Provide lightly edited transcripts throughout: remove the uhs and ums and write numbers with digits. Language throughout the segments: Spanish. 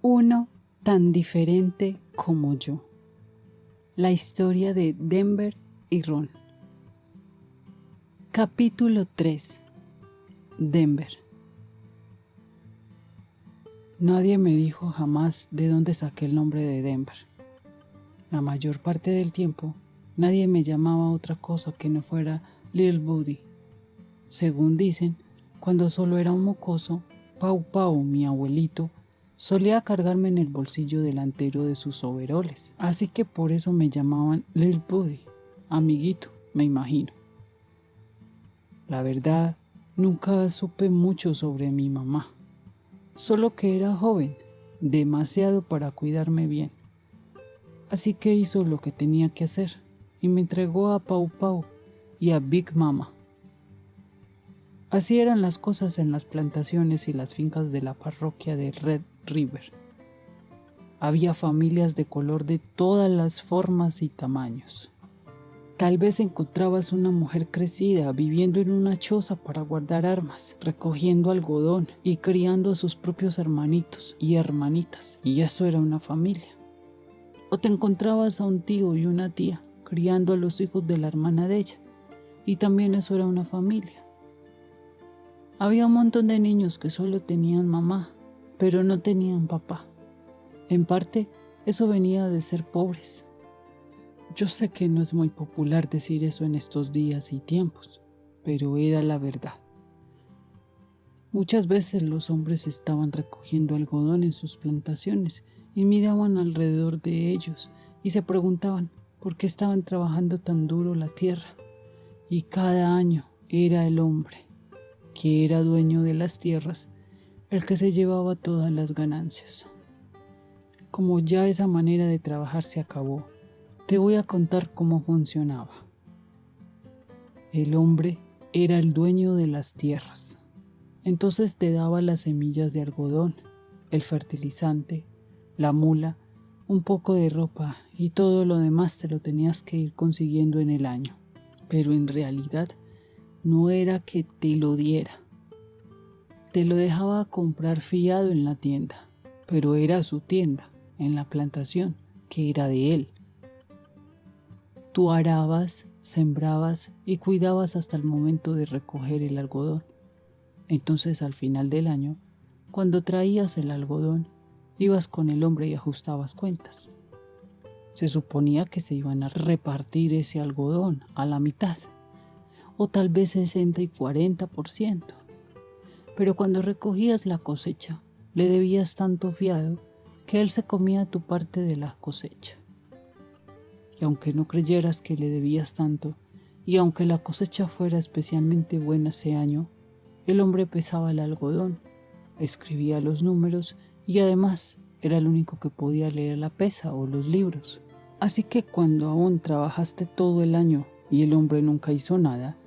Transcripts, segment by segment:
Uno tan diferente como yo. La historia de Denver y Ron. Capítulo 3. Denver. Nadie me dijo jamás de dónde saqué el nombre de Denver. La mayor parte del tiempo, nadie me llamaba otra cosa que no fuera Little Buddy. Según dicen, cuando solo era un mocoso, Pau Pau, mi abuelito, solía cargarme en el bolsillo delantero de sus overoles. Así que por eso me llamaban Little Buddy, amiguito, me imagino. La verdad, nunca supe mucho sobre mi mamá. Solo que era joven, demasiado para cuidarme bien. Así que hizo lo que tenía que hacer y me entregó a Pau Pau y a Big Mama. Así eran las cosas en las plantaciones y las fincas de la parroquia de Red River. Había familias de color de todas las formas y tamaños. Tal vez encontrabas una mujer crecida viviendo en una choza para guardar armas, recogiendo algodón y criando a sus propios hermanitos y hermanitas, y eso era una familia. O te encontrabas a un tío y una tía criando a los hijos de la hermana de ella, y también eso era una familia. Había un montón de niños que solo tenían mamá, pero no tenían papá. En parte, eso venía de ser pobres. Yo sé que no es muy popular decir eso en estos días y tiempos, pero era la verdad. Muchas veces los hombres estaban recogiendo algodón en sus plantaciones y miraban alrededor de ellos y se preguntaban por qué estaban trabajando tan duro la tierra. Y cada año era el hombre, que era dueño de las tierras, el que se llevaba todas las ganancias. Como ya esa manera de trabajar se acabó, te voy a contar cómo funcionaba. El hombre era el dueño de las tierras. Entonces te daba las semillas de algodón, el fertilizante, la mula, un poco de ropa y todo lo demás te lo tenías que ir consiguiendo en el año. Pero en realidad no era que te lo diera. Te lo dejaba comprar fiado en la tienda, pero era su tienda, en la plantación, que era de él. Tú arabas, sembrabas y cuidabas hasta el momento de recoger el algodón. Entonces al final del año, cuando traías el algodón, ibas con el hombre y ajustabas cuentas. Se suponía que se iban a repartir ese algodón a la mitad, o tal vez 60 y 40%. Pero cuando recogías la cosecha, le debías tanto fiado que él se comía tu parte de la cosecha. Y aunque no creyeras que le debías tanto, y aunque la cosecha fuera especialmente buena ese año, el hombre pesaba el algodón, escribía los números y además era el único que podía leer la pesa o los libros. Así que cuando aún trabajaste todo el año y el hombre nunca hizo nada,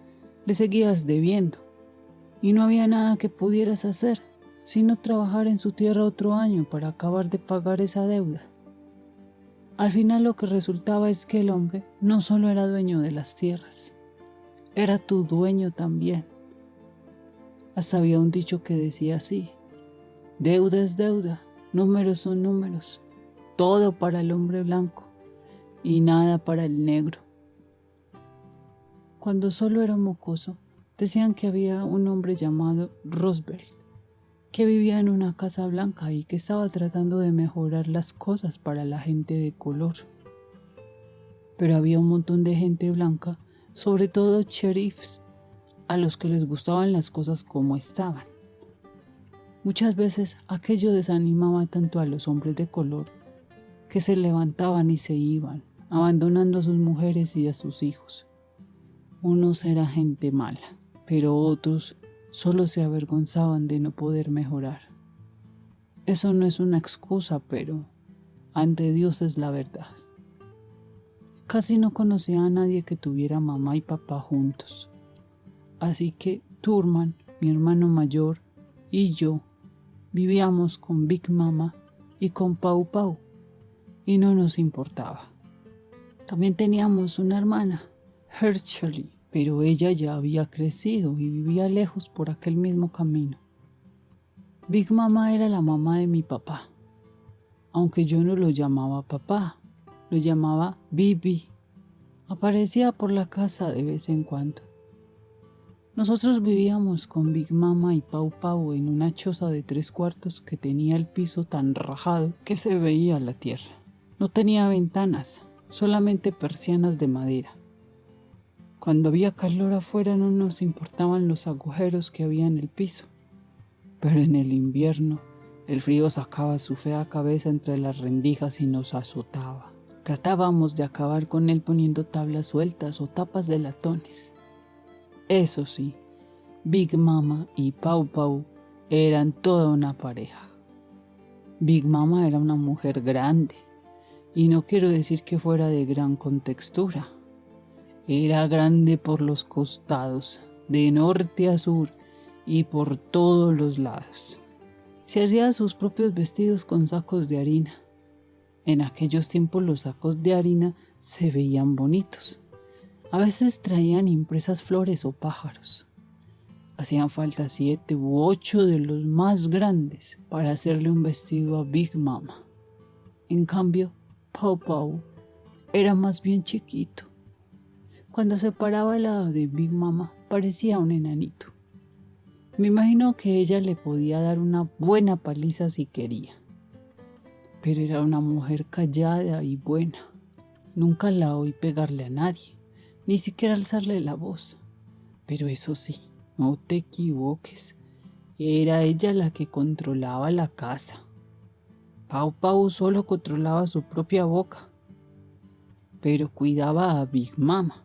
le seguías debiendo. Y no había nada que pudieras hacer, sino trabajar en su tierra otro año para acabar de pagar esa deuda. Al final lo que resultaba es que el hombre no solo era dueño de las tierras, era tu dueño también. Hasta había un dicho que decía así: deuda es deuda, números son números, todo para el hombre blanco y nada para el negro. Cuando solo era un mocoso, decían que había un hombre llamado Roosevelt, que vivía en una casa blanca y que estaba tratando de mejorar las cosas para la gente de color. Pero había un montón de gente blanca, sobre todo sheriffs, a los que les gustaban las cosas como estaban. Muchas veces aquello desanimaba tanto a los hombres de color que se levantaban y se iban, abandonando a sus mujeres y a sus hijos. Unos eran gente mala, pero otros solo se avergonzaban de no poder mejorar. Eso no es una excusa, pero ante Dios es la verdad. Casi no conocía a nadie que tuviera mamá y papá juntos. Así que Thurman, mi hermano mayor, y yo vivíamos con Big Mama y con Pau Pau, y no nos importaba. También teníamos una hermana, Hershey, pero ella ya había crecido y vivía lejos por aquel mismo camino. Big Mama era la mamá de mi papá. aunque yo no lo llamaba papá, lo llamaba Bibi. Aparecía por la casa de vez en cuando. Nosotros vivíamos con Big Mama y Pau Pau en una choza de 3 cuartos que tenía el piso tan rajado que se veía la tierra. No tenía ventanas, solamente persianas de madera. Cuando había calor afuera no nos importaban los agujeros que había en el piso, pero en el invierno el frío sacaba su fea cabeza entre las rendijas y nos azotaba. Tratábamos de acabar con él poniendo tablas sueltas o tapas de latones. Eso sí, Big Mama y Pau Pau eran toda una pareja. Big Mama era una mujer grande, y no quiero decir que fuera de gran contextura. Era grande por los costados, de norte a sur y por todos los lados. Se hacía sus propios vestidos con sacos de harina. En aquellos tiempos los sacos de harina se veían bonitos. A veces traían impresas flores o pájaros. Hacían falta 7 u 8 de los más grandes para hacerle un vestido a Big Mama. En cambio, Pau Pau era más bien chiquito. Cuando se paraba al lado de Big Mama parecía un enanito. Me imagino que ella le podía dar una buena paliza si quería. Pero era una mujer callada y buena. Nunca la oí pegarle a nadie, ni siquiera alzarle la voz. Pero eso sí, no te equivoques, era ella la que controlaba la casa. Pau Pau solo controlaba su propia boca, pero cuidaba a Big Mama.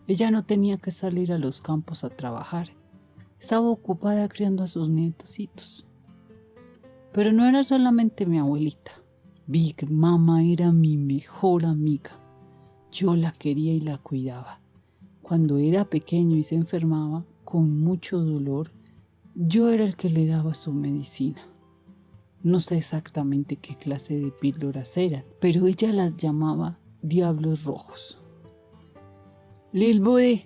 Ella no tenía que salir a los campos a trabajar, estaba ocupada criando a sus nietecitos. Pero no era solamente mi abuelita. Big Mama era mi mejor amiga. Yo la quería y la cuidaba. Cuando era pequeño y se enfermaba con mucho dolor, yo era el que le daba su medicina. No sé exactamente qué clase de píldoras eran, pero ella las llamaba diablos rojos. Lil Buddy,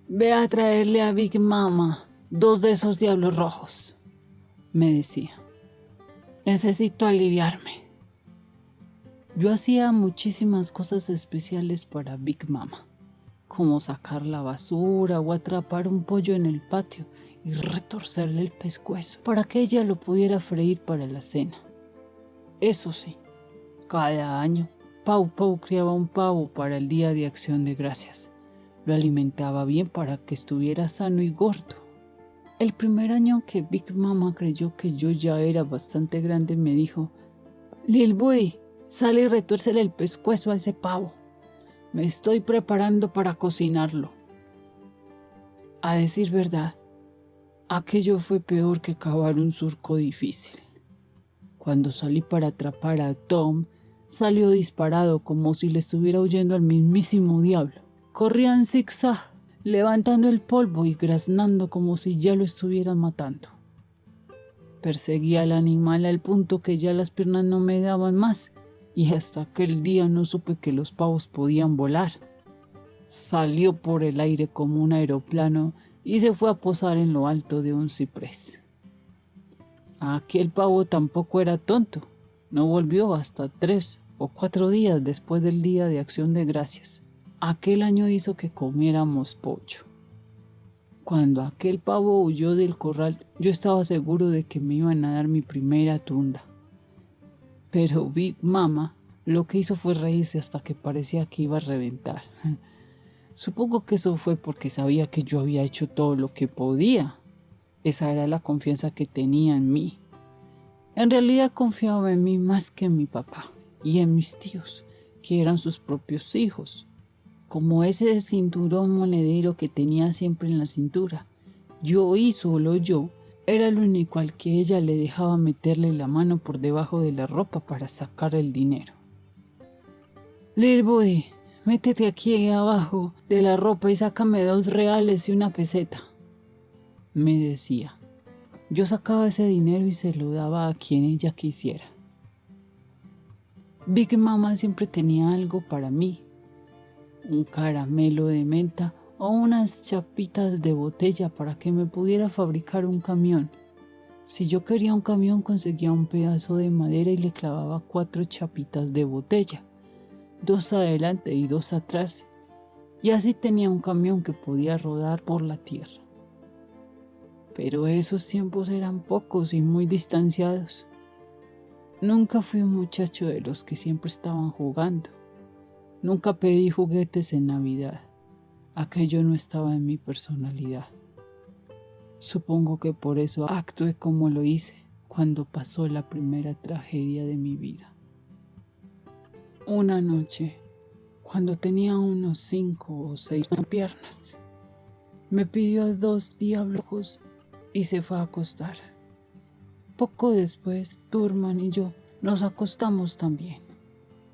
ve a traerle a Big Mama 2 de esos diablos rojos, me decía. Necesito aliviarme. Yo hacía muchísimas cosas especiales para Big Mama, como sacar la basura o atrapar un pollo en el patio y retorcerle el pescuezo para que ella lo pudiera freír para la cena. Eso sí, cada año Pau Pau criaba un pavo para el Día de Acción de Gracias. Lo alimentaba bien para que estuviera sano y gordo. El primer año que Big Mama creyó que yo ya era bastante grande, me dijo: Lil Buddy, sale y retuércele el pescuezo a ese pavo. Me estoy preparando para cocinarlo. A decir verdad, aquello fue peor que cavar un surco difícil. Cuando salí para atrapar a Tom, salió disparado como si le estuviera huyendo al mismísimo diablo. Corría en zigzag, levantando el polvo y graznando como si ya lo estuvieran matando. Perseguía al animal al punto que ya las piernas no me daban más, y hasta aquel día no supe que los pavos podían volar. Salió por el aire como un aeroplano y se fue a posar en lo alto de un ciprés. Aquel pavo tampoco era tonto, no volvió hasta 3 o 4 días después del Día de Acción de Gracias. Aquel año hizo que comiéramos pollo. Cuando aquel pavo huyó del corral, yo estaba seguro de que me iban a dar mi primera tunda. Pero Big Mama lo que hizo fue reírse hasta que parecía que iba a reventar. Supongo que eso fue porque sabía que yo había hecho todo lo que podía. Esa era la confianza que tenía en mí. En realidad confiaba en mí más que en mi papá y en mis tíos, que eran sus propios hijos. Como ese cinturón monedero que tenía siempre en la cintura, yo y solo yo era el único al que ella le dejaba meterle la mano por debajo de la ropa para sacar el dinero. Lil Buddy, métete aquí abajo de la ropa y sácame 2 reales y una peseta, me decía. Yo sacaba ese dinero y se lo daba a quien ella quisiera. Big Mama siempre tenía algo para mí. Un caramelo de menta o unas chapitas de botella para que me pudiera fabricar un camión. Si yo quería un camión, conseguía un pedazo de madera y le clavaba 4 chapitas de botella, 2 adelante y 2 atrás, y así tenía un camión que podía rodar por la tierra. Pero esos tiempos eran pocos y muy distanciados. Nunca fui un muchacho de los que siempre estaban jugando. Nunca pedí juguetes en Navidad. Aquello no estaba en mi personalidad. Supongo que por eso actué como lo hice cuando pasó la primera tragedia de mi vida. Una noche, cuando tenía unos 5 o 6 piernas, me pidió 2 diablos y se fue a acostar. Poco después, Turman y yo nos acostamos también,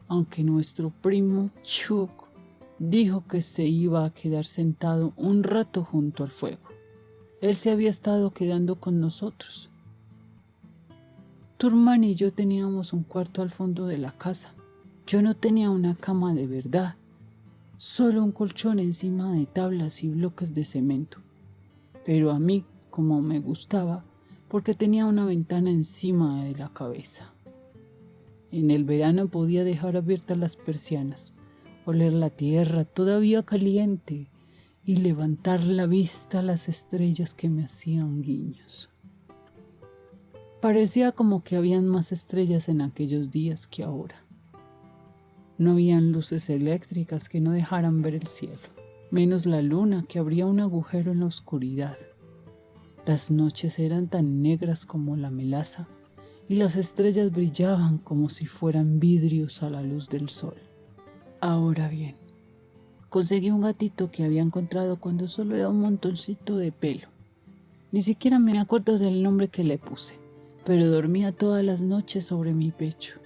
aunque nuestro primo Chuck dijo que se iba a quedar sentado un rato junto al fuego. Él se había estado quedando con nosotros. Turman y yo teníamos un cuarto al fondo de la casa. Yo no tenía una cama de verdad, solo un colchón encima de tablas y bloques de cemento. Pero a mí, como me gustaba, porque tenía una ventana encima de la cabeza. En el verano podía dejar abiertas las persianas, oler la tierra todavía caliente y levantar la vista a las estrellas que me hacían guiños. Parecía como que habían más estrellas en aquellos días que ahora. No habían luces eléctricas que no dejaran ver el cielo, menos la luna que abría un agujero en la oscuridad. Las noches eran tan negras como la melaza y las estrellas brillaban como si fueran vidrios a la luz del sol. Ahora bien, conseguí un gatito que había encontrado cuando solo era un montoncito de pelo. Ni siquiera me acuerdo del nombre que le puse, pero dormía todas las noches sobre mi pecho.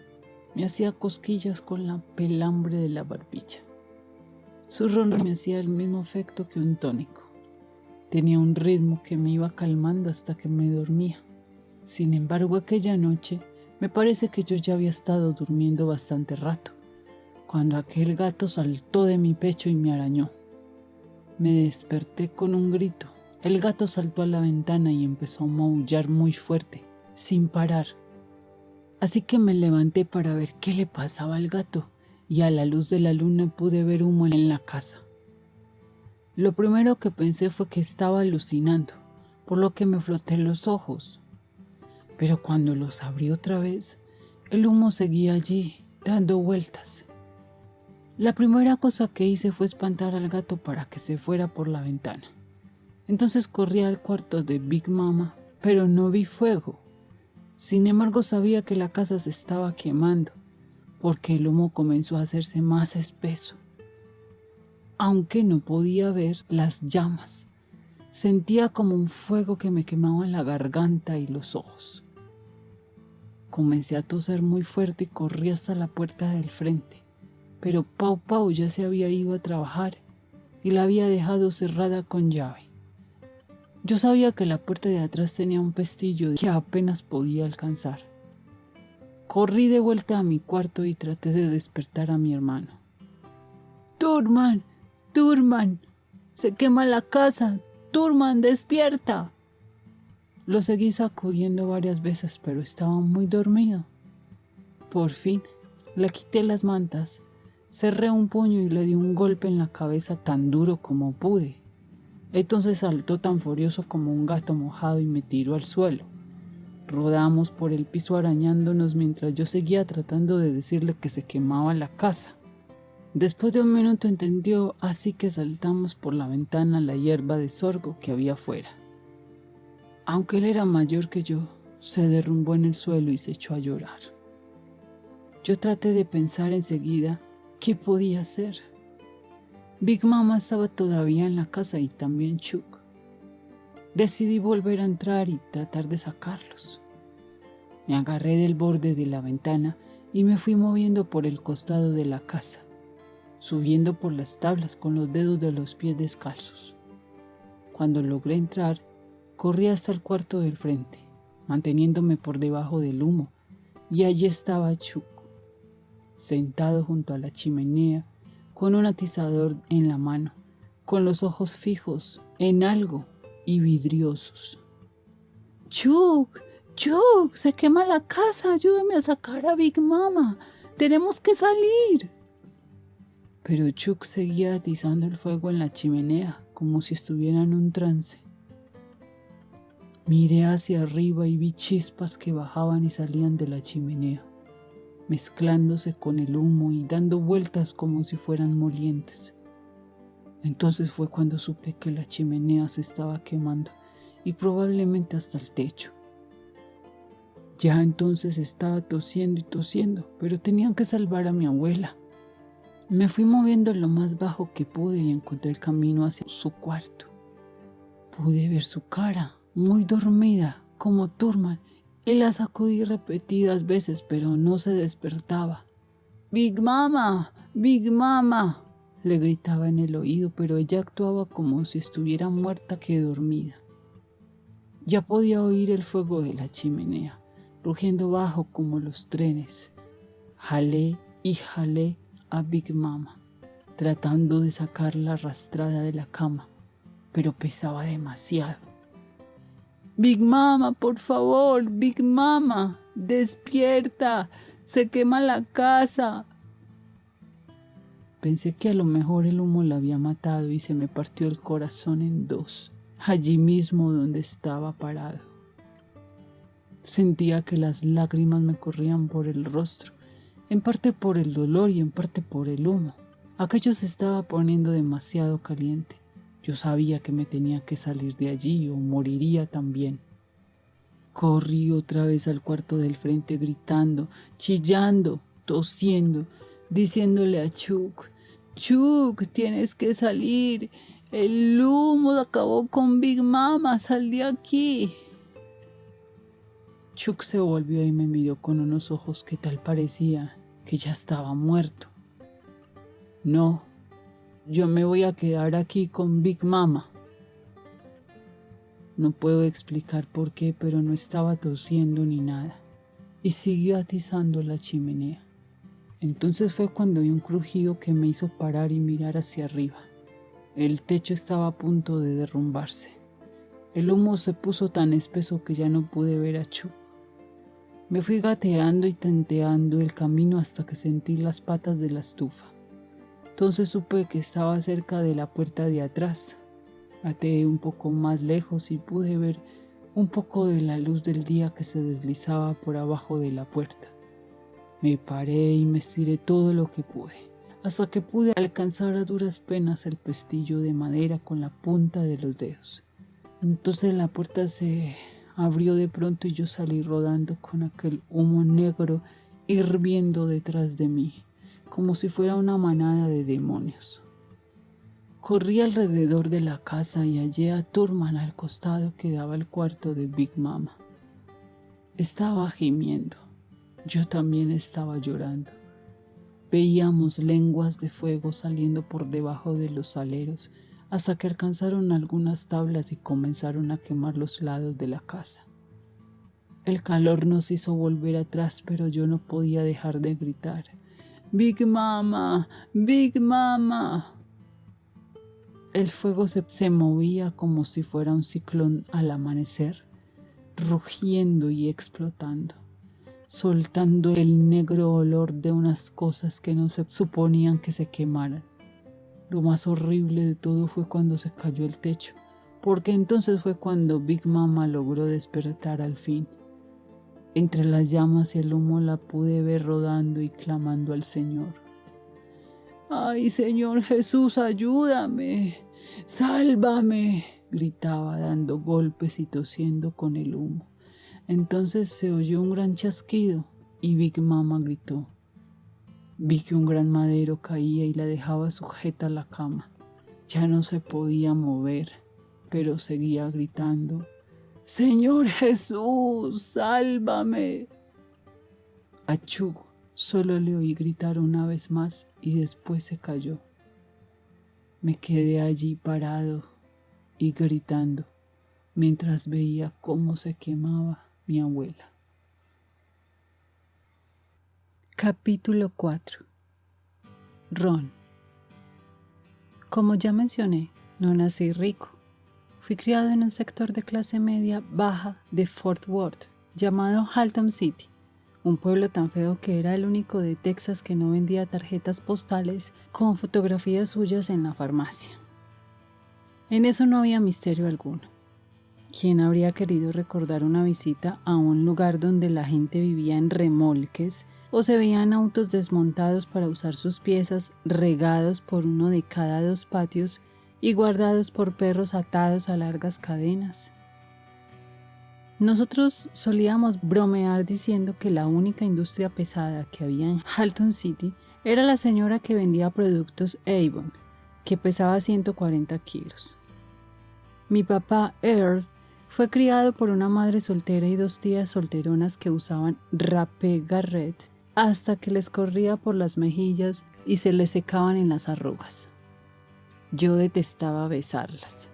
Me hacía cosquillas con la pelambre de la barbilla. Su ronroneo me hacía el mismo efecto que un tónico. Tenía un ritmo que me iba calmando hasta que me dormía. Sin embargo, aquella noche me parece que yo ya había estado durmiendo bastante rato, cuando aquel gato saltó de mi pecho y me arañó. Me desperté con un grito. El gato saltó a la ventana y empezó a maullar muy fuerte, sin parar. Así que me levanté para ver qué le pasaba al gato, y a la luz de la luna pude ver humo en la casa. Lo primero que pensé fue que estaba alucinando, por lo que me froté los ojos. Pero cuando los abrí otra vez, el humo seguía allí, dando vueltas. La primera cosa que hice fue espantar al gato para que se fuera por la ventana. Entonces corrí al cuarto de Big Mama, pero no vi fuego. Sin embargo, sabía que la casa se estaba quemando, porque el humo comenzó a hacerse más espeso. Aunque no podía ver las llamas, sentía como un fuego que me quemaba la garganta y los ojos. Comencé a toser muy fuerte y corrí hasta la puerta del frente, pero Pau Pau ya se había ido a trabajar y la había dejado cerrada con llave. Yo sabía que la puerta de atrás tenía un pestillo que apenas podía alcanzar. Corrí de vuelta a mi cuarto y traté de despertar a mi hermano. ¡Turman! ¡Turman! ¡Se quema la casa! ¡Turman, despierta! Lo seguí sacudiendo varias veces, pero estaba muy dormido. Por fin, le quité las mantas, cerré un puño y le di un golpe en la cabeza tan duro como pude. Entonces saltó tan furioso como un gato mojado y me tiró al suelo. Rodamos por el piso arañándonos mientras yo seguía tratando de decirle que se quemaba la casa. Después de un minuto entendió, así que saltamos por la ventana a la hierba de sorgo que había afuera. Aunque él era mayor que yo, se derrumbó en el suelo y se echó a llorar. Yo traté de pensar enseguida qué podía hacer. Big Mama estaba todavía en la casa y también Chuck. Decidí volver a entrar y tratar de sacarlos. Me agarré del borde de la ventana y me fui moviendo por el costado de la casa, subiendo por las tablas con los dedos de los pies descalzos. Cuando logré entrar, corrí hasta el cuarto del frente, manteniéndome por debajo del humo, y allí estaba Chuck, sentado junto a la chimenea, con un atizador en la mano, con los ojos fijos en algo y vidriosos. ¡Chuck! Chuck, se quema la casa, ayúdame a sacar a Big Mama, tenemos que salir. Pero Chuck seguía atizando el fuego en la chimenea, como si estuviera en un trance. Miré hacia arriba y vi chispas que bajaban y salían de la chimenea, mezclándose con el humo y dando vueltas como si fueran molientes. Entonces fue cuando supe que la chimenea se estaba quemando y probablemente hasta el techo. Ya entonces estaba tosiendo y tosiendo, pero tenían que salvar a mi abuela. Me fui moviendo lo más bajo que pude y encontré el camino hacia su cuarto. Pude ver su cara, muy dormida, como Turman, y la sacudí repetidas veces, pero no se despertaba. «Big Mama, Big Mama», le gritaba en el oído, pero ella actuaba como si estuviera muerta que dormida. Ya podía oír el fuego de la chimenea, rugiendo bajo como los trenes. Jalé y jalé a Big Mama, tratando de sacarla arrastrada de la cama, pero pesaba demasiado. «Big Mama, por favor, Big Mama, despierta, se quema la casa». Pensé que a lo mejor el humo la había matado y se me partió el corazón en dos, allí mismo donde estaba parado. Sentía que las lágrimas me corrían por el rostro, en parte por el dolor y en parte por el humo. Aquello se estaba poniendo demasiado caliente. Yo sabía que me tenía que salir de allí o moriría también. Corrí otra vez al cuarto del frente gritando, chillando, tosiendo, diciéndole a Chuck: «Chuck, tienes que salir. El humo acabó con Big Mama, sal de aquí». Chuck se volvió y me miró con unos ojos que tal parecía que ya estaba muerto. «No, yo me voy a quedar aquí con Big Mama». No puedo explicar por qué, pero no estaba tosiendo ni nada, y siguió atizando la chimenea. Entonces fue cuando oí un crujido que me hizo parar y mirar hacia arriba. El techo estaba a punto de derrumbarse. El humo se puso tan espeso que ya no pude ver a Chuck. Me fui gateando y tanteando el camino hasta que sentí las patas de la estufa. Entonces supe que estaba cerca de la puerta de atrás. Gateé un poco más lejos y pude ver un poco de la luz del día que se deslizaba por abajo de la puerta. Me paré y me estiré todo lo que pude, hasta que pude alcanzar a duras penas el pestillo de madera con la punta de los dedos. Entonces la puerta se abrió de pronto y yo salí rodando con aquel humo negro hirviendo detrás de mí, como si fuera una manada de demonios. Corrí alrededor de la casa y hallé a Turman al costado que daba el cuarto de Big Mama. Estaba gimiendo. Yo también estaba llorando. Veíamos lenguas de fuego saliendo por debajo de los aleros hasta que alcanzaron algunas tablas y comenzaron a quemar los lados de la casa. El calor nos hizo volver atrás, pero yo no podía dejar de gritar: «Big Mama, Big Mama». El fuego se movía como si fuera un ciclón al amanecer, rugiendo y explotando, soltando el negro olor de unas cosas que no se suponían que se quemaran. Lo más horrible de todo fue cuando se cayó el techo, porque entonces fue cuando Big Mama logró despertar al fin. Entre las llamas y el humo la pude ver rodando y clamando al Señor. «¡Ay, Señor Jesús, ayúdame! ¡Sálvame!», gritaba dando golpes y tosiendo con el humo. Entonces se oyó un gran chasquido y Big Mama gritó. Vi que un gran madero caía y la dejaba sujeta a la cama. Ya no se podía mover, pero seguía gritando: «¡Señor Jesús, sálvame!». A Chuck solo le oí gritar una vez más y después se cayó. Me quedé allí parado y gritando mientras veía cómo se quemaba mi abuela. Capítulo 4. Ron. Como ya mencioné, no nací rico. Fui criado en un sector de clase media baja de Fort Worth, llamado Haltom City, un pueblo tan feo que era el único de Texas que no vendía tarjetas postales con fotografías suyas en la farmacia. En eso no había misterio alguno. ¿Quién habría querido recordar una visita a un lugar donde la gente vivía en remolques o se veían autos desmontados para usar sus piezas, regados por uno de cada 2 patios y guardados por perros atados a largas cadenas? Nosotros solíamos bromear diciendo que la única industria pesada que había en Haltom City era la señora que vendía productos Avon, que pesaba 140 kilos. Mi papá, Earl, fue criado por una madre soltera y 2 tías solteronas que usaban rapé Garrett hasta que les corría por las mejillas y se les secaban en las arrugas. Yo detestaba besarlas.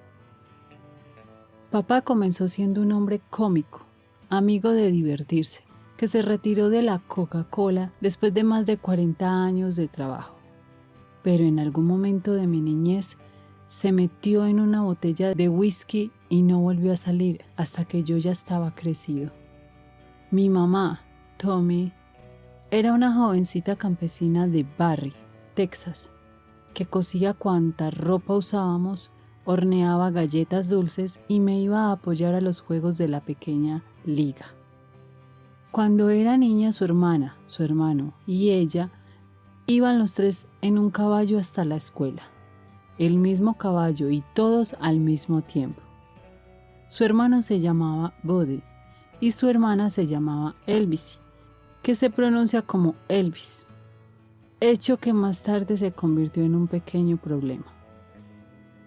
Papá comenzó siendo un hombre cómico, amigo de divertirse, que se retiró de la Coca-Cola después de más de 40 años de trabajo. Pero en algún momento de mi niñez se metió en una botella de whisky y no volvió a salir hasta que yo ya estaba crecido. Mi mamá, Tommy, era una jovencita campesina de Barry, Texas, que cosía cuanta ropa usábamos, horneaba galletas dulces y me iba a apoyar a los juegos de la pequeña liga. Cuando era niña, su hermana, su hermano y ella iban los 3 en un caballo hasta la escuela. El mismo caballo y todos al mismo tiempo. Su hermano se llamaba Buddy y su hermana se llamaba Elvis, que se pronuncia como Elvis, hecho que más tarde se convirtió en un pequeño problema.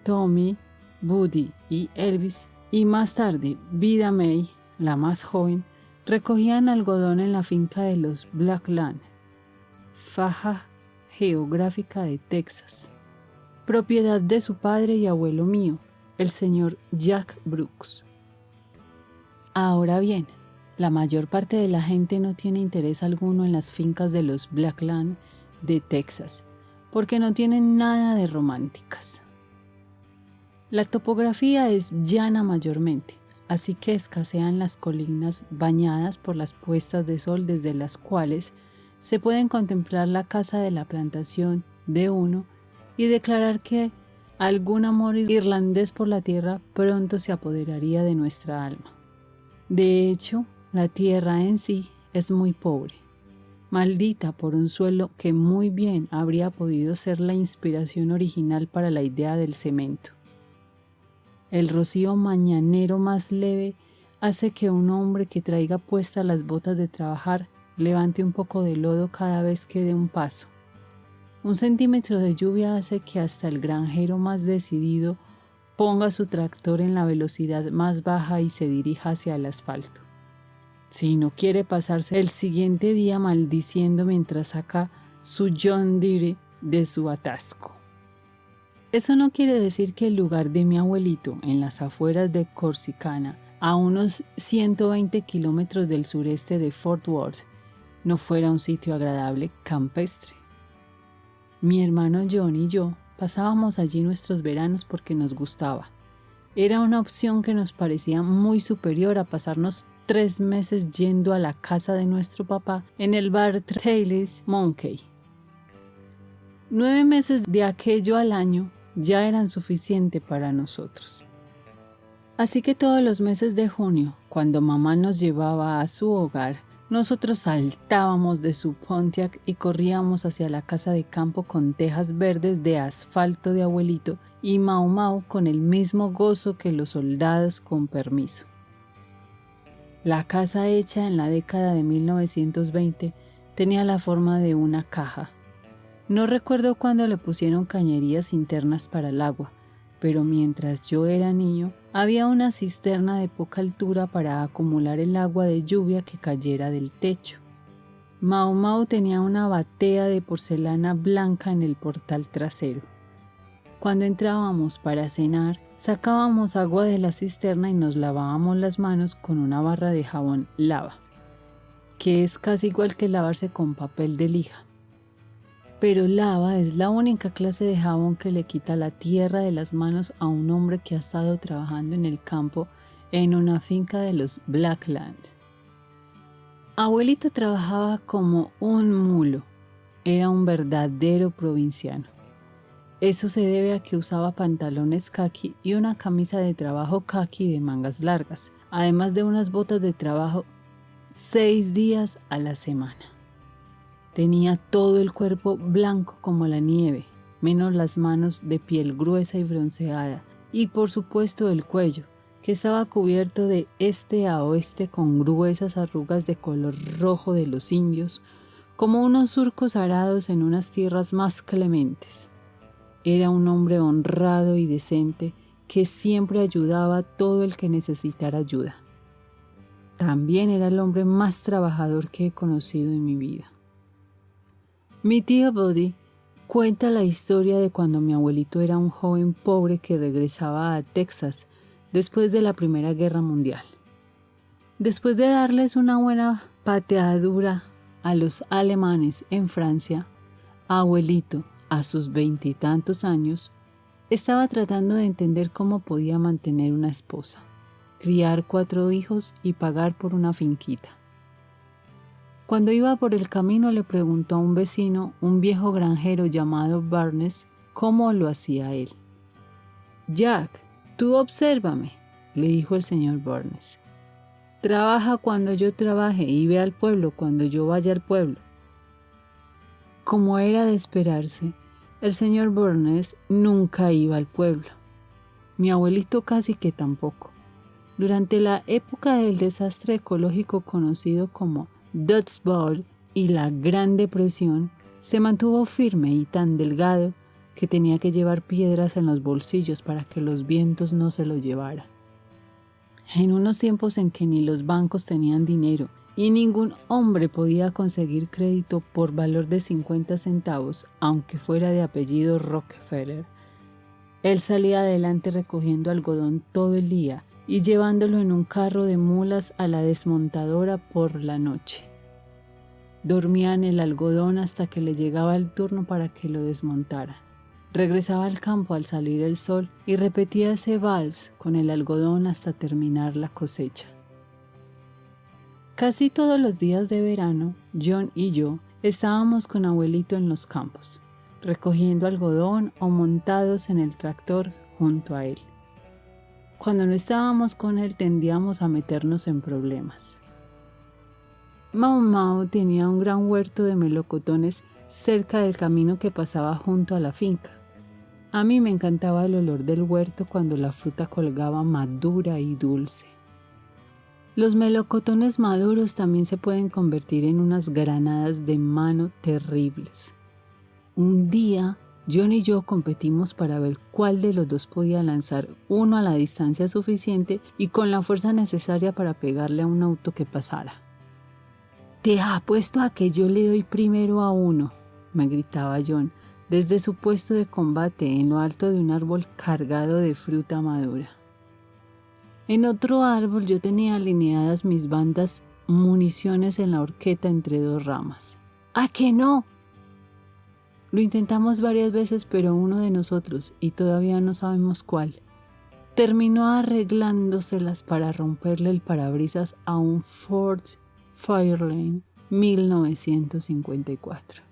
Tommy, Buddy y Elvis, y más tarde Vida May, la más joven, recogían algodón en la finca de los Blackland, faja geográfica de Texas, propiedad de su padre y abuelo mío, el señor Jack Brooks. Ahora bien, la mayor parte de la gente no tiene interés alguno en las fincas de los Blackland de Texas, porque no tienen nada de románticas. La topografía es llana mayormente, así que escasean las colinas bañadas por las puestas de sol desde las cuales se pueden contemplar la casa de la plantación de uno y declarar que algún amor irlandés por la tierra pronto se apoderaría de nuestra alma. De hecho, la tierra en sí es muy pobre, maldita por un suelo que muy bien habría podido ser la inspiración original para la idea del cemento. El rocío mañanero más leve hace que un hombre que traiga puestas las botas de trabajar levante un poco de lodo cada vez que dé un paso. 1 centímetro de lluvia hace que hasta el granjero más decidido ponga su tractor en la velocidad más baja y se dirija hacia el asfalto. Si no quiere pasarse el siguiente día maldiciendo mientras saca su John Deere de su atasco. Eso no quiere decir que el lugar de mi abuelito, en las afueras de Corsicana, a unos 120 kilómetros del sureste de Fort Worth, no fuera un sitio agradable campestre. Mi hermano John y yo pasábamos allí nuestros veranos porque nos gustaba. Era una opción que nos parecía muy superior a pasarnos 3 meses yendo a la casa de nuestro papá en el bar Taylor's Monkey. 9 meses de aquello al año ya eran suficiente para nosotros. Así que todos los meses de junio, cuando mamá nos llevaba a su hogar, nosotros saltábamos de su Pontiac y corríamos hacia la casa de campo con tejas verdes de asfalto de abuelito y Mau Mau con el mismo gozo que los soldados con permiso. La casa hecha en la década de 1920 tenía la forma de una caja. No recuerdo cuándo le pusieron cañerías internas para el agua, pero mientras yo era niño, había una cisterna de poca altura para acumular el agua de lluvia que cayera del techo. Mau Mau tenía una batea de porcelana blanca en el portal trasero. Cuando entrábamos para cenar, sacábamos agua de la cisterna y nos lavábamos las manos con una barra de jabón Lava, que es casi igual que lavarse con papel de lija. Pero Lava es la única clase de jabón que le quita la tierra de las manos a un hombre que ha estado trabajando en el campo en una finca de los Blackland. Abuelito trabajaba como un mulo. Era un verdadero provinciano. Eso se debe a que usaba pantalones caqui y una camisa de trabajo caqui de mangas largas, además de unas botas de trabajo 6 días a la semana. Tenía todo el cuerpo blanco como la nieve, menos las manos de piel gruesa y bronceada, y por supuesto el cuello, que estaba cubierto de este a oeste con gruesas arrugas de color rojo de los indios, como unos surcos arados en unas tierras más clementes. Era un hombre honrado y decente que siempre ayudaba a todo el que necesitara ayuda. También era el hombre más trabajador que he conocido en mi vida. Mi tía Buddy cuenta la historia de cuando mi abuelito era un joven pobre que regresaba a Texas después de la Primera Guerra Mundial. Después de darles una buena pateadura a los alemanes en Francia, abuelito, a sus 20 y tantos años, estaba tratando de entender cómo podía mantener una esposa, criar 4 hijos y pagar por una finquita. Cuando iba por el camino le preguntó a un vecino, un viejo granjero llamado Barnes, cómo lo hacía él. «Jack, tú obsérvame», le dijo el señor Barnes. «Trabaja cuando yo trabaje y ve al pueblo cuando yo vaya al pueblo». Como era de esperarse, el señor Barnes nunca iba al pueblo. Mi abuelito casi que tampoco. Durante la época del desastre ecológico conocido como Dust Bowl y la Gran Depresión, se mantuvo firme y tan delgado que tenía que llevar piedras en los bolsillos para que los vientos no se lo llevaran. En unos tiempos en que ni los bancos tenían dinero y ningún hombre podía conseguir crédito por valor de 50 centavos, aunque fuera de apellido Rockefeller, él salía adelante recogiendo algodón todo el día y llevándolo en un carro de mulas a la desmontadora por la noche. Dormía en el algodón hasta que le llegaba el turno para que lo desmontaran. Regresaba al campo al salir el sol y repetía ese vals con el algodón hasta terminar la cosecha. Casi todos los días de verano, John y yo estábamos con abuelito en los campos, recogiendo algodón o montados en el tractor junto a él. Cuando no estábamos con él tendíamos a meternos en problemas. Mau Mau tenía un gran huerto de melocotones cerca del camino que pasaba junto a la finca. A mí me encantaba el olor del huerto cuando la fruta colgaba madura y dulce. Los melocotones maduros también se pueden convertir en unas granadas de mano terribles. Un día, John y yo competimos para ver cuál de los dos podía lanzar uno a la distancia suficiente y con la fuerza necesaria para pegarle a un auto que pasara. «Te apuesto a que yo le doy primero a uno», me gritaba John, desde su puesto de combate en lo alto de un árbol cargado de fruta madura. En otro árbol yo tenía alineadas mis bandas municiones en la horqueta entre 2 ramas. «¿A que no?» Lo intentamos varias veces, pero uno de nosotros, y todavía no sabemos cuál, terminó arreglándoselas para romperle el parabrisas a un Ford Fairlane 1954.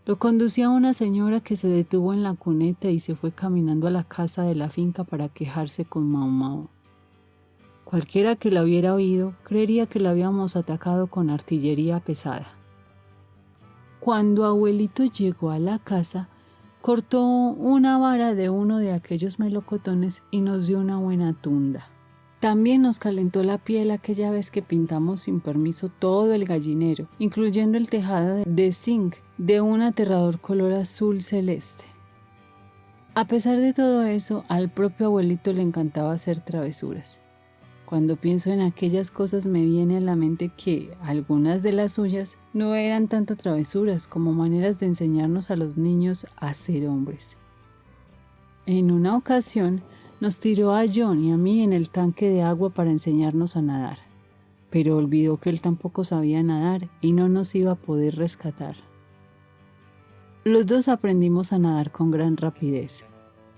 Lo conducía una señora que se detuvo en la cuneta y se fue caminando a la casa de la finca para quejarse con Mau Mau. Cualquiera que la hubiera oído creería que la habíamos atacado con artillería pesada. Cuando abuelito llegó a la casa, cortó una vara de uno de aquellos melocotones y nos dio una buena tunda. También nos calentó la piel aquella vez que pintamos sin permiso todo el gallinero, incluyendo el tejado de zinc de un aterrador color azul celeste. A pesar de todo eso, al propio abuelito le encantaba hacer travesuras. Cuando pienso en aquellas cosas me viene a la mente que algunas de las suyas no eran tanto travesuras como maneras de enseñarnos a los niños a ser hombres. En una ocasión nos tiró a John y a mí en el tanque de agua para enseñarnos a nadar, pero olvidó que él tampoco sabía nadar y no nos iba a poder rescatar. Los dos aprendimos a nadar con gran rapidez.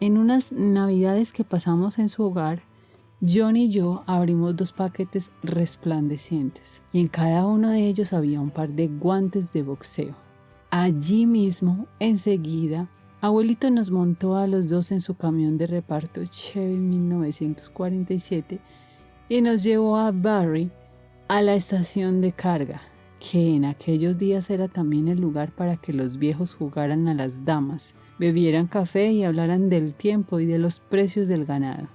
En unas navidades que pasamos en su hogar, John y yo abrimos 2 paquetes resplandecientes y en cada uno de ellos había un par de guantes de boxeo. Allí mismo, enseguida, abuelito nos montó a los 2 en su camión de reparto Chevy 1947 y nos llevó a Barry, a la estación de carga, que en aquellos días era también el lugar para que los viejos jugaran a las damas, bebieran café y hablaran del tiempo y de los precios del ganado.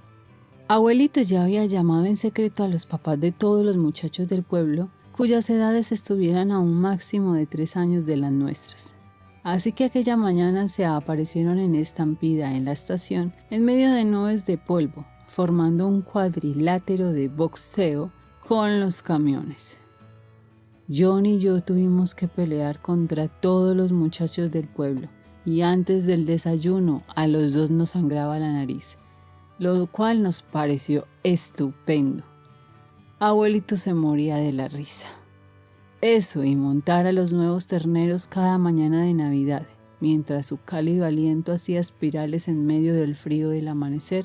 Abuelito ya había llamado en secreto a los papás de todos los muchachos del pueblo, cuyas edades estuvieran a un máximo de 3 años de las nuestras. Así que aquella mañana se aparecieron en estampida en la estación, en medio de nubes de polvo, formando un cuadrilátero de boxeo con los camiones. John y yo tuvimos que pelear contra todos los muchachos del pueblo, y antes del desayuno a los 2 nos sangraba la nariz, lo cual nos pareció estupendo. Abuelito se moría de la risa. Eso y montar a los nuevos terneros cada mañana de Navidad, mientras su cálido aliento hacía espirales en medio del frío del amanecer,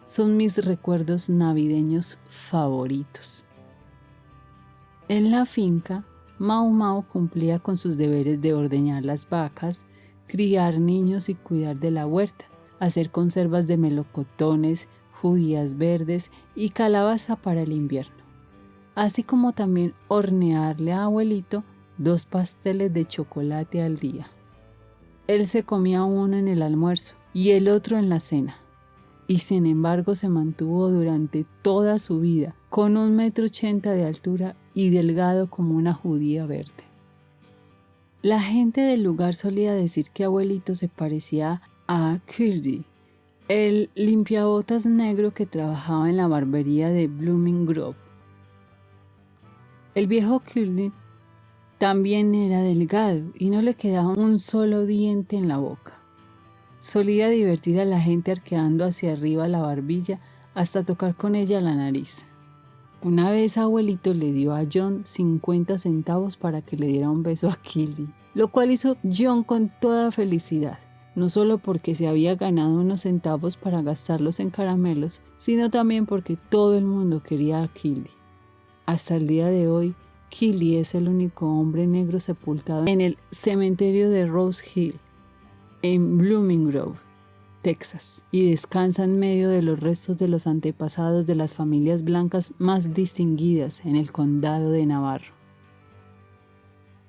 son mis recuerdos navideños favoritos. En la finca, Mau Mau cumplía con sus deberes de ordeñar las vacas, criar niños y cuidar de la huerta, hacer conservas de melocotones, judías verdes y calabaza para el invierno, así como también hornearle a abuelito 2 pasteles de chocolate al día. Él se comía uno en el almuerzo y el otro en la cena, y sin embargo se mantuvo durante toda su vida con 1,80 m de altura y delgado como una judía verde. La gente del lugar solía decir que abuelito se parecía a Kildy, el limpiabotas negro que trabajaba en la barbería de Blooming Grove. El viejo Kildy también era delgado y no le quedaba un solo diente en la boca. Solía divertir a la gente arqueando hacia arriba la barbilla hasta tocar con ella la nariz. Una vez abuelito le dio a John 50 centavos para que le diera un beso a Kildy, lo cual hizo John con toda felicidad, no solo porque se había ganado unos centavos para gastarlos en caramelos, sino también porque todo el mundo quería a Kildy. Hasta el día de hoy, Kildy es el único hombre negro sepultado en el cementerio de Rose Hill, en Blooming Grove, Texas, y descansa en medio de los restos de los antepasados de las familias blancas más distinguidas en el condado de Navarro.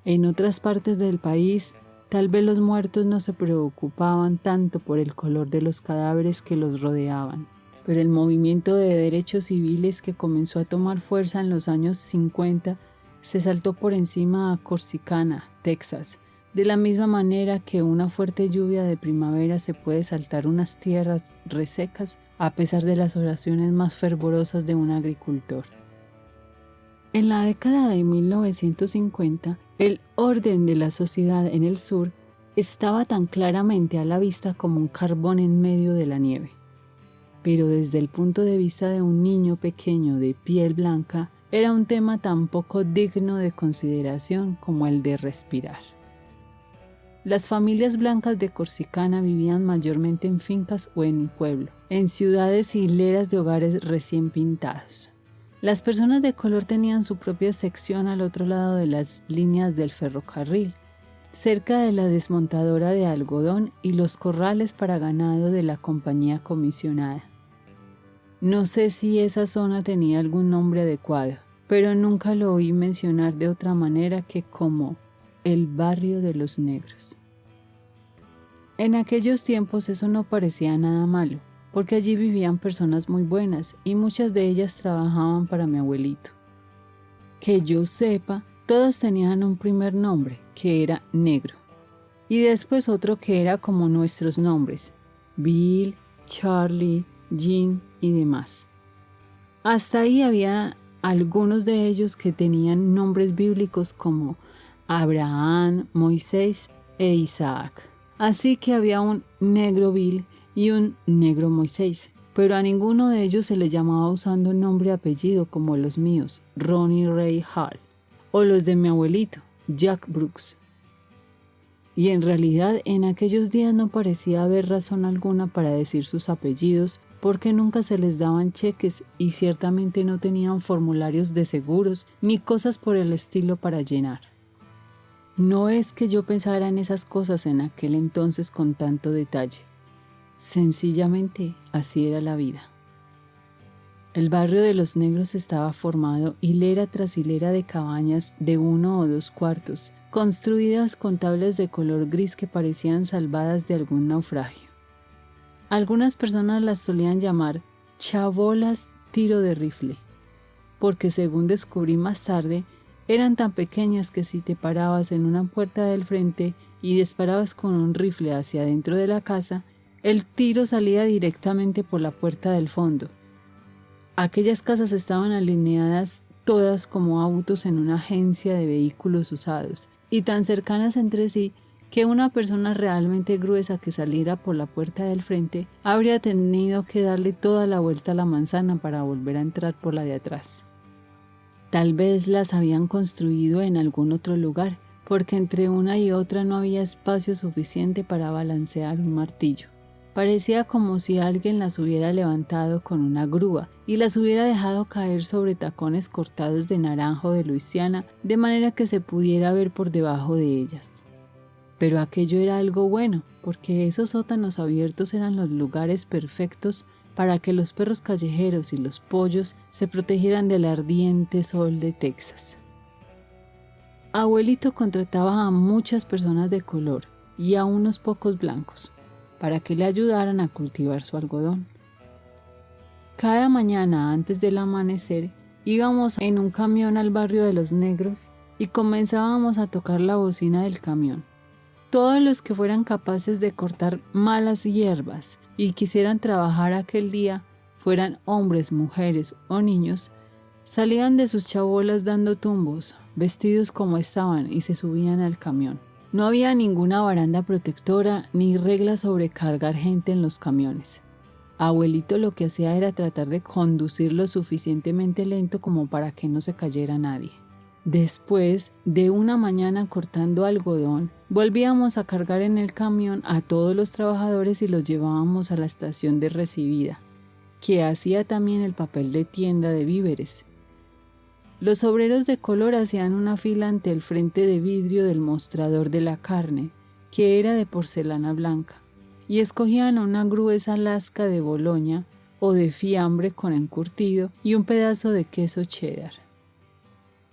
En otras partes del país, tal vez los muertos no se preocupaban tanto por el color de los cadáveres que los rodeaban, pero el movimiento de derechos civiles que comenzó a tomar fuerza en los años 50 se saltó por encima a Corsicana, Texas, de la misma manera que una fuerte lluvia de primavera se puede saltar unas tierras resecas a pesar de las oraciones más fervorosas de un agricultor. En la década de 1950, el orden de la sociedad en el sur estaba tan claramente a la vista como un carbón en medio de la nieve. Pero desde el punto de vista de un niño pequeño de piel blanca, era un tema tan poco digno de consideración como el de respirar. Las familias blancas de Corsicana vivían mayormente en fincas o en pueblo, en ciudades y hileras de hogares recién pintados. Las personas de color tenían su propia sección al otro lado de las líneas del ferrocarril, cerca de la desmontadora de algodón y los corrales para ganado de la compañía comisionada. No sé si esa zona tenía algún nombre adecuado, pero nunca lo oí mencionar de otra manera que como el barrio de los negros. En aquellos tiempos eso no parecía nada malo, porque allí vivían personas muy buenas y muchas de ellas trabajaban para mi abuelito. Que yo sepa, todos tenían un primer nombre, que era Negro, y después otro que era como nuestros nombres, Bill, Charlie, Jim y demás. Hasta ahí había algunos de ellos que tenían nombres bíblicos como Abraham, Moisés e Isaac. Así que había un Negro Bill y un Negro Moisés, pero a ninguno de ellos se le llamaba usando nombre y apellido como los míos, Ronnie Ray Hall, o los de mi abuelito, Jack Brooks. Y en realidad en aquellos días no parecía haber razón alguna para decir sus apellidos porque nunca se les daban cheques y ciertamente no tenían formularios de seguros ni cosas por el estilo para llenar. No es que yo pensara en esas cosas en aquel entonces con tanto detalle. Sencillamente así era la vida. El barrio de los negros estaba formado hilera tras hilera de cabañas de 1 o 2 cuartos, construidas con tablas de color gris que parecían salvadas de algún naufragio. Algunas personas las solían llamar chabolas tiro de rifle, porque según descubrí más tarde, eran tan pequeñas que si te parabas en una puerta del frente y disparabas con un rifle hacia adentro de la casa, el tiro salía directamente por la puerta del fondo. Aquellas casas estaban alineadas todas como autos en una agencia de vehículos usados y tan cercanas entre sí que una persona realmente gruesa que saliera por la puerta del frente habría tenido que darle toda la vuelta a la manzana para volver a entrar por la de atrás. Tal vez las habían construido en algún otro lugar, porque entre una y otra no había espacio suficiente para balancear un martillo. Parecía como si alguien las hubiera levantado con una grúa y las hubiera dejado caer sobre tacones cortados de naranjo de Luisiana, de manera que se pudiera ver por debajo de ellas. Pero aquello era algo bueno, porque esos sótanos abiertos eran los lugares perfectos para que los perros callejeros y los pollos se protegieran del ardiente sol de Texas. Abuelito contrataba a muchas personas de color y a unos pocos blancos para que le ayudaran a cultivar su algodón. Cada mañana antes del amanecer íbamos en un camión al barrio de los negros y comenzábamos a tocar la bocina del camión. Todos los que fueran capaces de cortar malas hierbas y quisieran trabajar aquel día, fueran hombres, mujeres o niños, salían de sus chabolas dando tumbos, vestidos como estaban y se subían al camión. No había ninguna baranda protectora ni regla sobre cargar gente en los camiones. Abuelito lo que hacía era tratar de conducirlo suficientemente lento como para que no se cayera nadie. Después de una mañana cortando algodón, volvíamos a cargar en el camión a todos los trabajadores y los llevábamos a la estación de recibida, que hacía también el papel de tienda de víveres. Los obreros de color hacían una fila ante el frente de vidrio del mostrador de la carne, que era de porcelana blanca, y escogían una gruesa lasca de Boloña o de fiambre con encurtido y un pedazo de queso cheddar.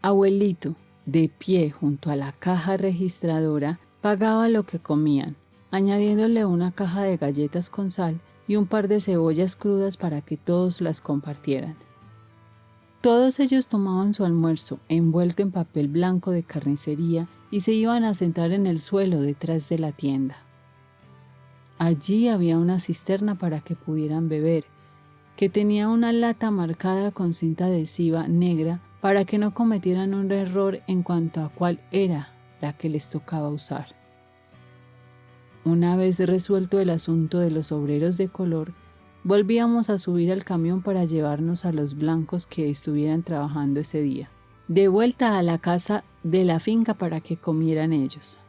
Abuelito, de pie junto a la caja registradora, pagaba lo que comían, añadiéndole una caja de galletas con sal y un par de cebollas crudas para que todos las compartieran. Todos ellos tomaban su almuerzo envuelto en papel blanco de carnicería y se iban a sentar en el suelo detrás de la tienda. Allí había una cisterna para que pudieran beber, que tenía una lata marcada con cinta adhesiva negra para que no cometieran un error en cuanto a cuál era la que les tocaba usar. Una vez resuelto el asunto de los obreros de color, volvíamos a subir al camión para llevarnos a los blancos que estuvieran trabajando ese día, de vuelta a la casa de la finca para que comieran ellos.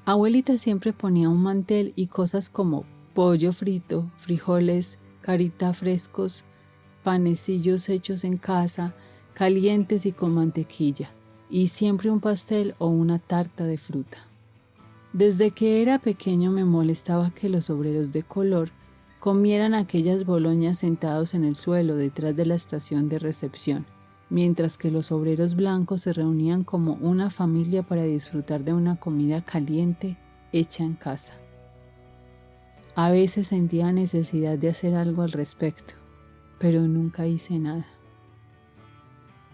Abuelita siempre ponía un mantel y cosas como pollo frito, frijoles, carita frescos, panecillos hechos en casa, calientes y con mantequilla, y siempre un pastel o una tarta de fruta. Desde que era pequeño me molestaba que los obreros de color comieran aquellas boloñas sentados en el suelo detrás de la estación de recepción, mientras que los obreros blancos se reunían como una familia para disfrutar de una comida caliente hecha en casa. A veces sentía necesidad de hacer algo al respecto, pero nunca hice nada.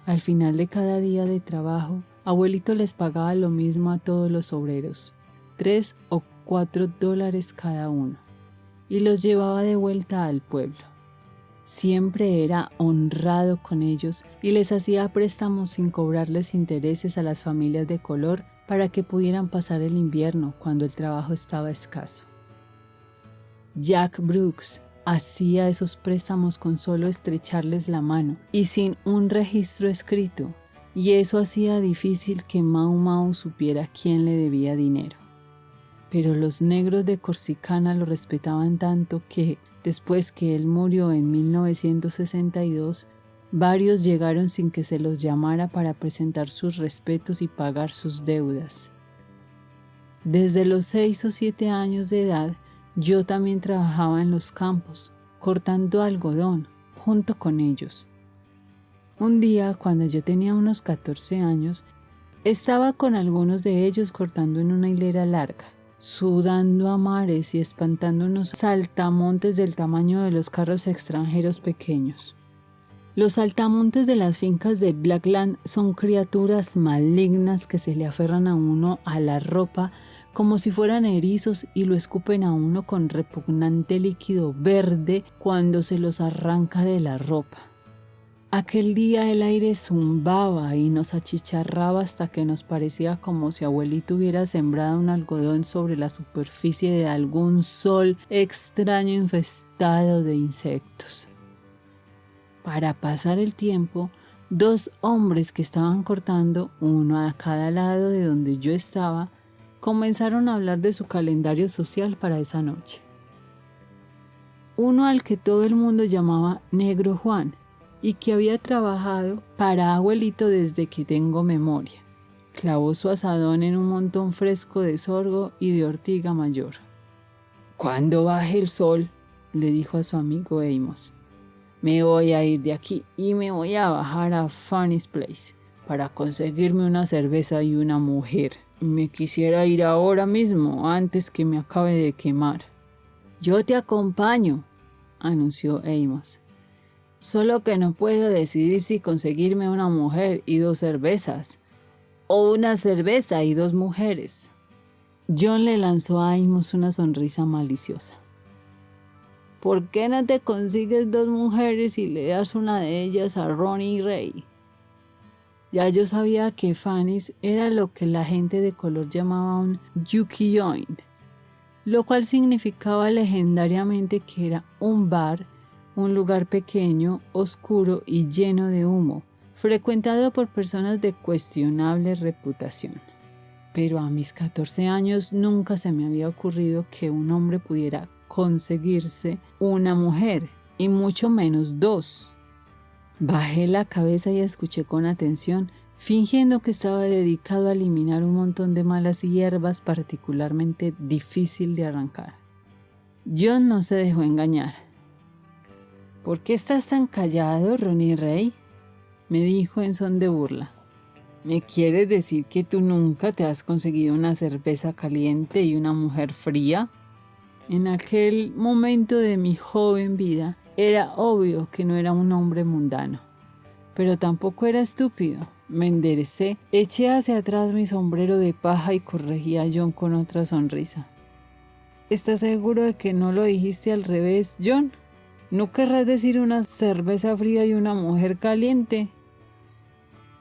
Al final de cada día de trabajo, abuelito les pagaba lo mismo a todos los obreros, $3 o $4 cada uno, y los llevaba de vuelta al pueblo. Siempre era honrado con ellos y les hacía préstamos sin cobrarles intereses a las familias de color para que pudieran pasar el invierno cuando el trabajo estaba escaso. Jack Brooks hacía esos préstamos con solo estrecharles la mano y sin un registro escrito, y eso hacía difícil que Mau Mau supiera quién le debía dinero. pero los negros de Corsicana lo respetaban tanto que, después que él murió en 1962, varios llegaron sin que se los llamara para presentar sus respetos y pagar sus deudas. Desde los 6 o 7 años de edad, yo también trabajaba en los campos, cortando algodón, junto con ellos. Un día, cuando yo tenía unos 14 años, estaba con algunos de ellos cortando en una hilera larga, sudando a mares y espantando unos saltamontes del tamaño de los carros extranjeros pequeños. Los saltamontes de las fincas de Blackland son criaturas malignas que se le aferran a uno a la ropa como si fueran erizos y lo escupen a uno con repugnante líquido verde cuando se los arranca de la ropa. Aquel día el aire zumbaba y nos achicharraba hasta que nos parecía como si abuelito hubiera sembrado un algodón sobre la superficie de algún sol extraño infestado de insectos. Para pasar el tiempo, 2 hombres que estaban cortando, uno a cada lado de donde yo estaba, comenzaron a hablar de su calendario social para esa noche. Uno al que todo el mundo llamaba Negro Juan y que había trabajado para abuelito desde que tengo memoria. Clavó su asadón en un montón fresco de sorgo y de ortiga mayor. «Cuando baje el sol», le dijo a su amigo Amos, «me voy a ir de aquí y me voy a bajar a Fanny's Place para conseguirme una cerveza y una mujer. Me quisiera ir ahora mismo antes que me acabe de quemar». «Yo te acompaño», anunció Amos. «Solo que no puedo decidir si conseguirme una mujer y 2 cervezas, o una cerveza y 2 mujeres». John le lanzó a Amos una sonrisa maliciosa. «¿Por qué no te consigues 2 mujeres y le das una de ellas a Ronnie Ray?» Ya yo sabía que Fanny's era lo que la gente de color llamaba un Yuki Joint, lo cual significaba legendariamente que era un bar, un lugar pequeño, oscuro y lleno de humo, frecuentado por personas de cuestionable reputación. Pero a mis 14 años nunca se me había ocurrido que un hombre pudiera conseguirse una mujer, y mucho menos 2. Bajé la cabeza y escuché con atención, fingiendo que estaba dedicado a eliminar un montón de malas hierbas particularmente difícil de arrancar. John no se dejó engañar. «¿Por qué estás tan callado, Ronnie Ray?», me dijo en son de burla. «¿Me quieres decir que tú nunca te has conseguido una cerveza caliente y una mujer fría?» En aquel momento de mi joven vida era obvio que no era un hombre mundano, pero tampoco era estúpido. Me enderecé, eché hacia atrás mi sombrero de paja y corregí a John con otra sonrisa. «¿Estás seguro de que no lo dijiste al revés, John? ¿No querrás decir una cerveza fría y una mujer caliente?»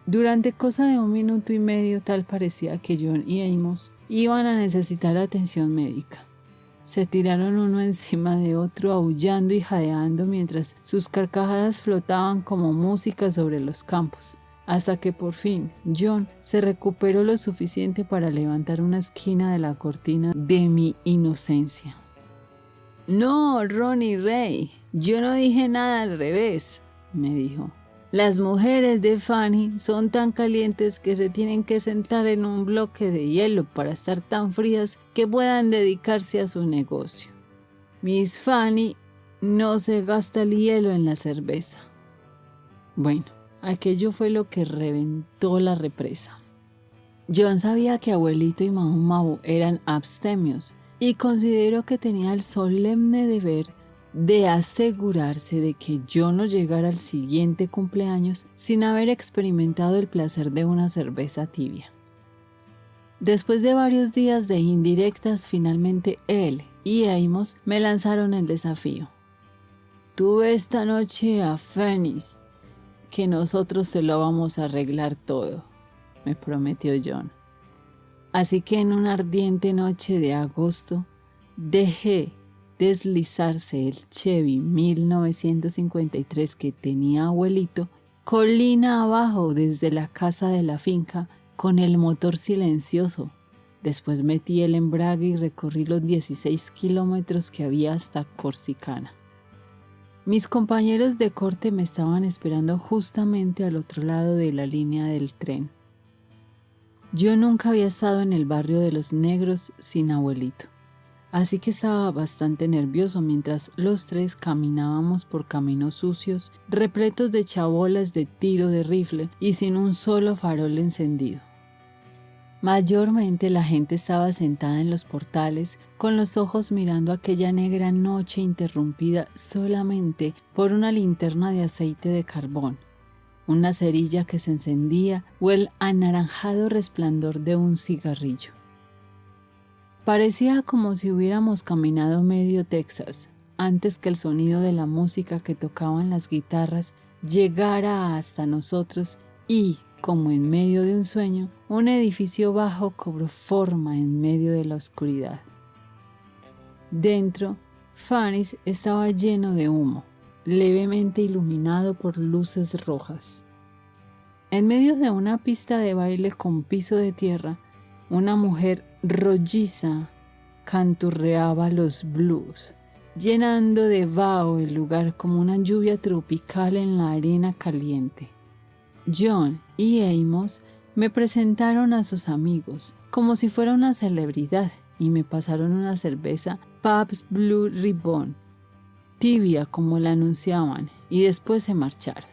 Durante cosa de 1 minuto y medio tal parecía que John y Amos iban a necesitar atención médica. Se tiraron uno encima de otro aullando y jadeando mientras sus carcajadas flotaban como música sobre los campos, hasta que por fin John se recuperó lo suficiente para levantar una esquina de la cortina de mi inocencia. «No, Ronnie Ray, yo no dije nada al revés», me dijo. «Las mujeres de Fanny son tan calientes que se tienen que sentar en un bloque de hielo para estar tan frías que puedan dedicarse a su negocio. Miss Fanny no se gasta el hielo en la cerveza». Bueno, aquello fue lo que reventó la represa. John sabía que abuelito y Mahu eran abstemios y consideró que tenía el solemne deber de asegurarse de que yo no llegara al siguiente cumpleaños sin haber experimentado el placer de una cerveza tibia. Después de varios días de indirectas, finalmente él y Amos me lanzaron el desafío. «Tú ve esta noche a Fanny's, que nosotros te lo vamos a arreglar todo», me prometió John. Así que en una ardiente noche de agosto dejé deslizarse el Chevy 1953 que tenía abuelito colina abajo desde la casa de la finca con el motor silencioso, Después metí el embrague y recorrí los 16 kilómetros que había hasta Corsicana. Mis compañeros de corte me estaban esperando justamente al otro lado de la línea del tren. Yo nunca había estado en el barrio de los negros sin abuelito, así que estaba bastante nervioso mientras los tres caminábamos por caminos sucios, repletos de chabolas de tiro de rifle y sin un solo farol encendido. Mayormente la gente estaba sentada en los portales, con los ojos mirando aquella negra noche interrumpida solamente por una linterna de aceite de carbón, una cerilla que se encendía o el anaranjado resplandor de un cigarrillo. Parecía como si hubiéramos caminado medio Texas antes que el sonido de la música que tocaban las guitarras llegara hasta nosotros y, como en medio de un sueño, un edificio bajo cobró forma en medio de la oscuridad. Dentro, Fanny's estaba lleno de humo, levemente iluminado por luces rojas. En medio de una pista de baile con piso de tierra, una mujer rolliza canturreaba los blues, llenando de vaho el lugar como una lluvia tropical en la arena caliente. John y Amos me presentaron a sus amigos como si fuera una celebridad y me pasaron una cerveza Pabst Blue Ribbon, tibia como la anunciaban, y después se marcharon.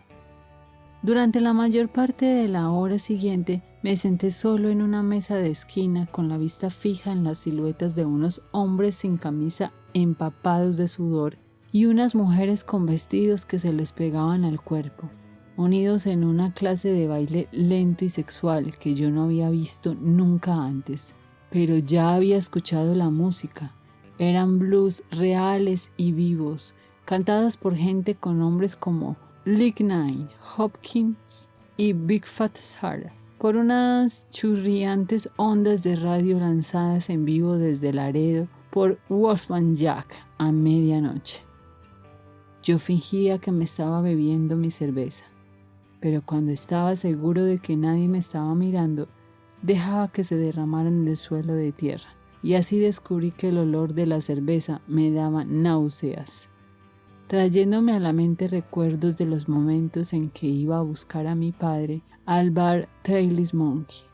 Durante la mayor parte de la hora siguiente me senté solo en una mesa de esquina con la vista fija en las siluetas de unos hombres sin camisa empapados de sudor y unas mujeres con vestidos que se les pegaban al cuerpo, unidos en una clase de baile lento y sexual que yo no había visto nunca antes, pero ya había escuchado la música. Eran blues reales y vivos, cantados por gente con nombres como Lignine, Hopkins y Big Fat Sarah, por unas churriantes ondas de radio lanzadas en vivo desde Laredo por Wolfman Jack a medianoche. Yo fingía que me estaba bebiendo mi cerveza, pero cuando estaba seguro de que nadie me estaba mirando, dejaba que se derramara en el suelo de tierra, y así descubrí que el olor de la cerveza me daba náuseas, trayéndome a la mente recuerdos de los momentos en que iba a buscar a mi padre al bar Tail's Monkey.